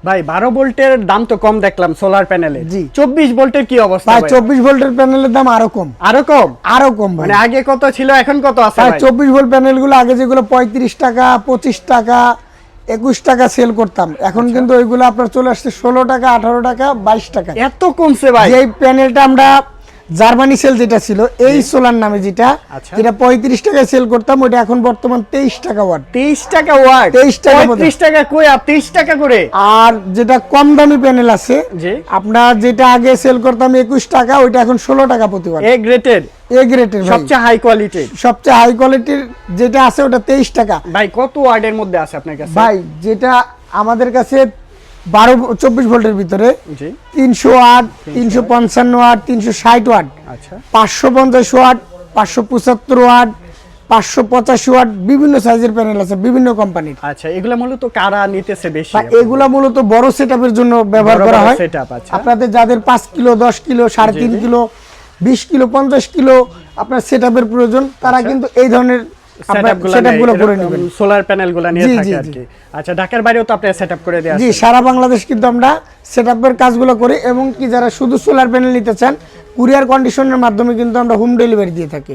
ভাই 12 ভোল্টের দাম তো কম দেখলাম সোলার প্যানেলে। জি। 24 ভোল্টের কি অবস্থা ভাই ভাই? 24 ভোল্টের প্যানেলের দাম আরো কম। আরো কম? আরো কম ভাই। মানে আগে কত ছিল এখন কত আছে ভাই ভাই? 24 ভোল্ট প্যানেলগুলো আগে যেগুলো 35 টাকা 25 টাকা 21 টাকা সেল করতাম, এখন কিন্তু ওইগুলো আপনার চলে আসছে 16 টাকা 18 টাকা 22 টাকা। এত কমছে ভাই? যে প্যানেলটা আমরা জার্মানি সেল যেটা ছিল এই সোলার নামে যেটা, আচ্ছা। যেটা 35 টাকায় সেল করতাম, ওটা এখন বর্তমান 23 টাকা ওয়াট। 23 টাকা ওয়াট? 23 টাকা 35 টাকা কই আর 23 টাকা করে? আর যেটা কম দামি প্যানেল আছে, জি। আপনার যেটা আগে সেল করতাম 21 টাকা, ওইটা এখন 16 টাকা প্রতি ওয়াট। এ গ্রেডের? এ গ্রেডের ভাই, সবচেয়ে হাই কোয়ালিটির? সবচেয়ে হাই কোয়ালিটির যেটা আছে ওটা 23 টাকা। ভাই কত ওয়াটের মধ্যে আছে আপনার কাছে? ভাই যেটা আমাদের কাছে 24 ভোল্টের ভিতরে জি। 300 ওয়াট, 355 ওয়াট, 360 ওয়াট, আচ্ছা। 550 ওয়াট, 575 ওয়াট, 585 ওয়াট, বিভিন্ন সাইজের প্যানেল আছে বিভিন্ন কোম্পানির। আচ্ছা, এগুলা মূলত কারা নিতেছে বেশি? এগুলা মূলত বড় সেটআপের জন্য ব্যবহার বড় করা বড় হয়। setup, আচ্ছা। আপনাদের যাদের 5 kilo 10 kilo 3.5 kilo 20 kilo 50 kilo আপনার সেটআপের প্রয়োজন, তারা কিন্তু এই ধরনের সেটআপগুলো করে নেবেন। সোলার প্যানেলগুলো নিয়ে জি, থাকে জি, আর জি। কি। আচ্ছা, ঢাকার বাইরেও তো আপনি সেটআপ করে দেয়া জি, আছে? সারা বাংলাদেশ কিন্তু আমরা সেটআপের কাজগুলো করি, এবং কি যারা শুধু সোলার প্যানেল নিতে চান কুরিয়ার কন্ডিশনের মাধ্যমে কিন্তু আমরা হোম ডেলিভারি দিয়ে থাকি।